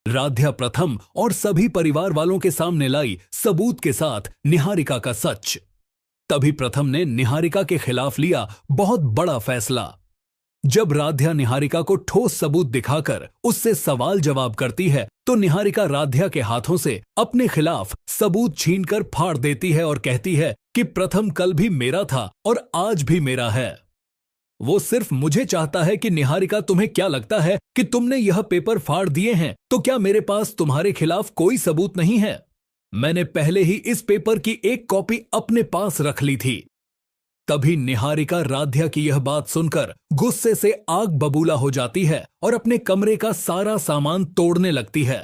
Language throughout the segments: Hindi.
राध्या प्रथम और सभी परिवार वालों के सामने लाई सबूत के साथ निहारिका का सच। तभी प्रथम ने निहारिका के खिलाफ लिया बहुत बड़ा फैसला। जब राध्या निहारिका को ठोस सबूत दिखाकर उससे सवाल जवाब करती है तो निहारिका राध्या के हाथों से अपने खिलाफ सबूत छीनकर फाड़ देती है और कहती है कि प्रथम कल भी मेरा था और आज भी मेरा है। वो सिर्फ मुझे चाहता है कि निहारिका, तुम्हें क्या लगता है कि तुमने यह पेपर फाड़ दिए हैं तो क्या मेरे पास तुम्हारे खिलाफ कोई सबूत नहीं है? मैंने पहले ही इस पेपर की एक कॉपी अपने पास रख ली थी। तभी निहारिका राध्या की यह बात सुनकर गुस्से से आग बबूला हो जाती है और अपने कमरे का सारा सामान तोड़ने लगती है।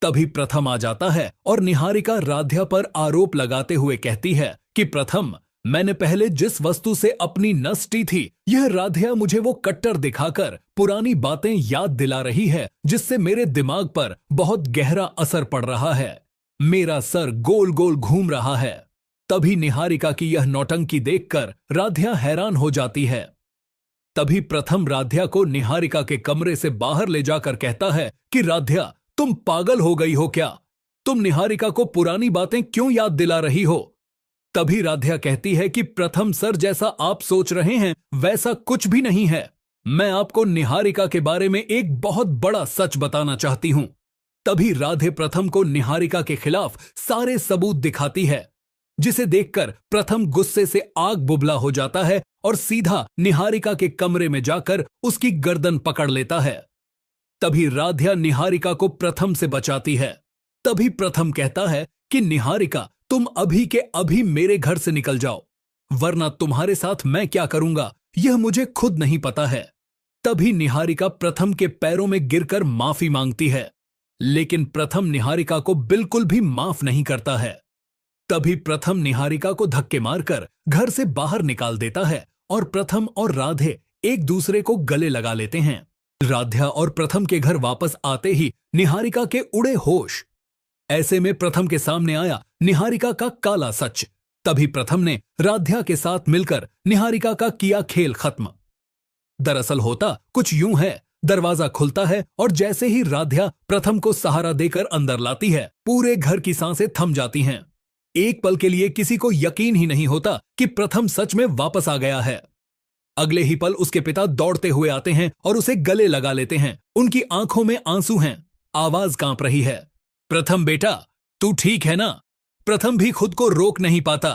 तभी प्रथम आ जाता है और निहारिका राध्या पर आरोप लगाते हुए कहती है कि प्रथम, मैंने पहले जिस वस्तु से अपनी नस टी थी, यह राध्या मुझे वो कट्टर दिखाकर पुरानी बातें याद दिला रही है जिससे मेरे दिमाग पर बहुत गहरा असर पड़ रहा है। मेरा सर गोल गोल घूम रहा है। तभी निहारिका की यह नौटंकी देखकर राध्या हैरान हो जाती है। तभी प्रथम राध्या को निहारिका के कमरे से बाहर ले जाकर कहता है कि राध्या, तुम पागल हो गई हो क्या? तुम निहारिका को पुरानी बातें क्यों याद दिला रही हो? तभी राध्या कहती है कि प्रथम सर, जैसा आप सोच रहे हैं वैसा कुछ भी नहीं है। मैं आपको निहारिका के बारे में एक बहुत बड़ा सच बताना चाहती हूं। तभी राधे प्रथम को निहारिका के खिलाफ सारे सबूत दिखाती है, जिसे देखकर प्रथम गुस्से से आग बुबला हो जाता है और सीधा निहारिका के कमरे में जाकर उसकी गर्दन पकड़ लेता है। तभी राध्या निहारिका को प्रथम से बचाती है। तभी प्रथम कहता है कि निहारिका, तुम अभी के अभी मेरे घर से निकल जाओ, वरना तुम्हारे साथ मैं क्या करूंगा यह मुझे खुद नहीं पता है। तभी निहारिका प्रथम के पैरों में गिरकर माफी मांगती है, लेकिन प्रथम निहारिका को बिल्कुल भी माफ नहीं करता है। तभी प्रथम निहारिका को धक्के मारकर घर से बाहर निकाल देता है और प्रथम और राधे एक दूसरे को गले लगा लेते हैं। राध्या और प्रथम के घर वापस आते ही निहारिका के उड़े होश। ऐसे में प्रथम के सामने आया निहारिका का काला सच। तभी प्रथम ने राध्या के साथ मिलकर निहारिका का किया खेल खत्म। दरअसल होता कुछ यूं है, दरवाजा खुलता है और जैसे ही राध्या प्रथम को सहारा देकर अंदर लाती है, पूरे घर की सांसें थम जाती हैं। एक पल के लिए किसी को यकीन ही नहीं होता कि प्रथम सच में वापस आ गया है। अगले ही पल उसके पिता दौड़ते हुए आते हैं और उसे गले लगा लेते हैं। उनकी आंखों में आंसू हैं, आवाज कांप रही है। प्रथम बेटा, तू ठीक है ना? प्रथम भी खुद को रोक नहीं पाता।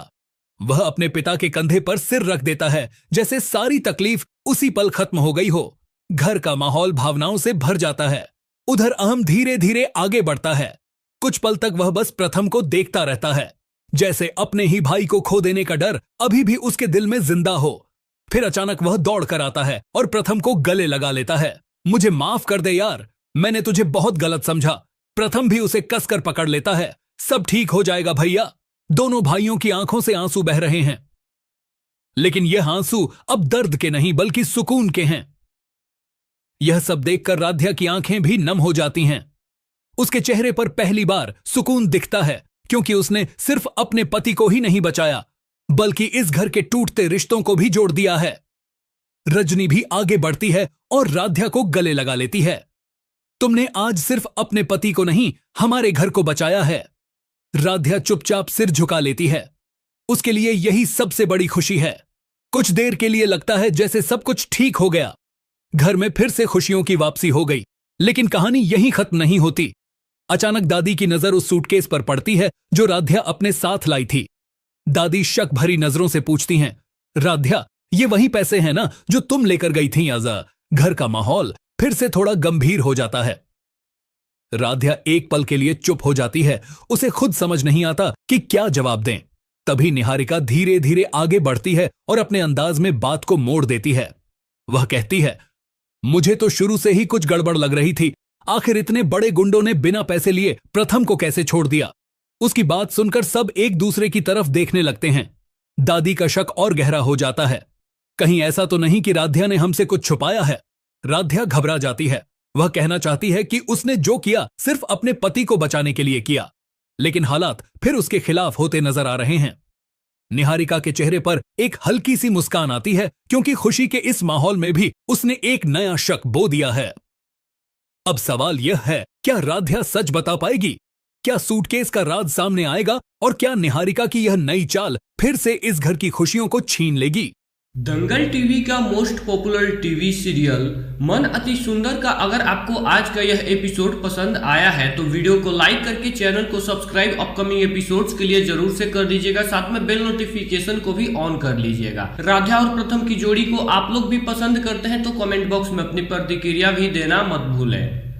वह अपने पिता के कंधे पर सिर रख देता है, जैसे सारी तकलीफ उसी पल खत्म हो गई हो। घर का माहौल भावनाओं से भर जाता है। उधर अहम धीरे धीरे आगे बढ़ता है। कुछ पल तक वह बस प्रथम को देखता रहता है, जैसे अपने ही भाई को खो देने का डर अभी भी उसके दिल में जिंदा हो। फिर अचानक वह दौड़ कर आता है और प्रथम को गले लगा लेता है। मुझे माफ कर दे यार, मैंने तुझे बहुत गलत समझा। प्रथम भी उसे कसकर पकड़ लेता है। सब ठीक हो जाएगा भैया। दोनों भाइयों की आंखों से आंसू बह रहे हैं, लेकिन यह आंसू अब दर्द के नहीं बल्कि सुकून के हैं। यह सब देखकर राध्या की आंखें भी नम हो जाती हैं। उसके चेहरे पर पहली बार सुकून दिखता है, क्योंकि उसने सिर्फ अपने पति को ही नहीं बचाया, बल्कि इस घर के टूटते रिश्तों को भी जोड़ दिया है। रजनी भी आगे बढ़ती है और राध्या को गले लगा लेती है। तुमने आज सिर्फ अपने पति को नहीं, हमारे घर को बचाया है। राध्या चुपचाप सिर झुका लेती है। उसके लिए यही सबसे बड़ी खुशी है। कुछ देर के लिए लगता है जैसे सब कुछ ठीक हो गया। घर में फिर से खुशियों की वापसी हो गई, लेकिन कहानी यहीं खत्म नहीं होती। अचानक दादी की नजर उस सूटकेस पर पड़ती है जो राध्या अपने साथ लाई थी। दादी शक भरी नजरों से पूछती हैं, राध्या, ये वही पैसे हैं ना जो तुम लेकर गई थी? आजा। घर का माहौल फिर से थोड़ा गंभीर हो जाता है। राध्या एक पल के लिए चुप हो जाती है। उसे खुद समझ नहीं आता कि क्या जवाब दें। तभी निहारिका धीरे धीरे आगे बढ़ती है और अपने अंदाज में बात को मोड़ देती है। वह कहती है, मुझे तो शुरू से ही कुछ गड़बड़ लग रही थी। आखिर इतने बड़े गुंडों ने बिना पैसे लिए प्रथम को कैसे छोड़ दिया? उसकी बात सुनकर सब एक दूसरे की तरफ देखने लगते हैं। दादी का शक और गहरा हो जाता है। कहीं ऐसा तो नहीं कि राध्या ने हमसे कुछ छुपाया है? राध्या घबरा जाती है। वह कहना चाहती है कि उसने जो किया सिर्फ अपने पति को बचाने के लिए किया, लेकिन हालात फिर उसके खिलाफ होते नजर आ रहे हैं। निहारिका के चेहरे पर एक हल्की सी मुस्कान आती है, क्योंकि खुशी के इस माहौल में भी उसने एक नया शक बो दिया है। अब सवाल यह है, क्या राध्या सच बता पाएगी? क्या सूटकेस का राज सामने आएगा और क्या निहारिका की यह नई चाल फिर से इस घर की खुशियों को छीन लेगी? दंगल टीवी का मोस्ट पॉपुलर टीवी सीरियल मन अति सुंदर का अगर आपको आज का यह एपिसोड पसंद आया है तो वीडियो को लाइक करके चैनल को सब्सक्राइब अपकमिंग एपिसोड्स के लिए जरूर से कर दीजिएगा। साथ में बेल नोटिफिकेशन को भी ऑन कर लीजिएगा। राधा और प्रथम की जोड़ी को आप लोग भी पसंद करते हैं तो कमेंट बॉक्स में अपनी प्रतिक्रिया भी देना मत भूलें।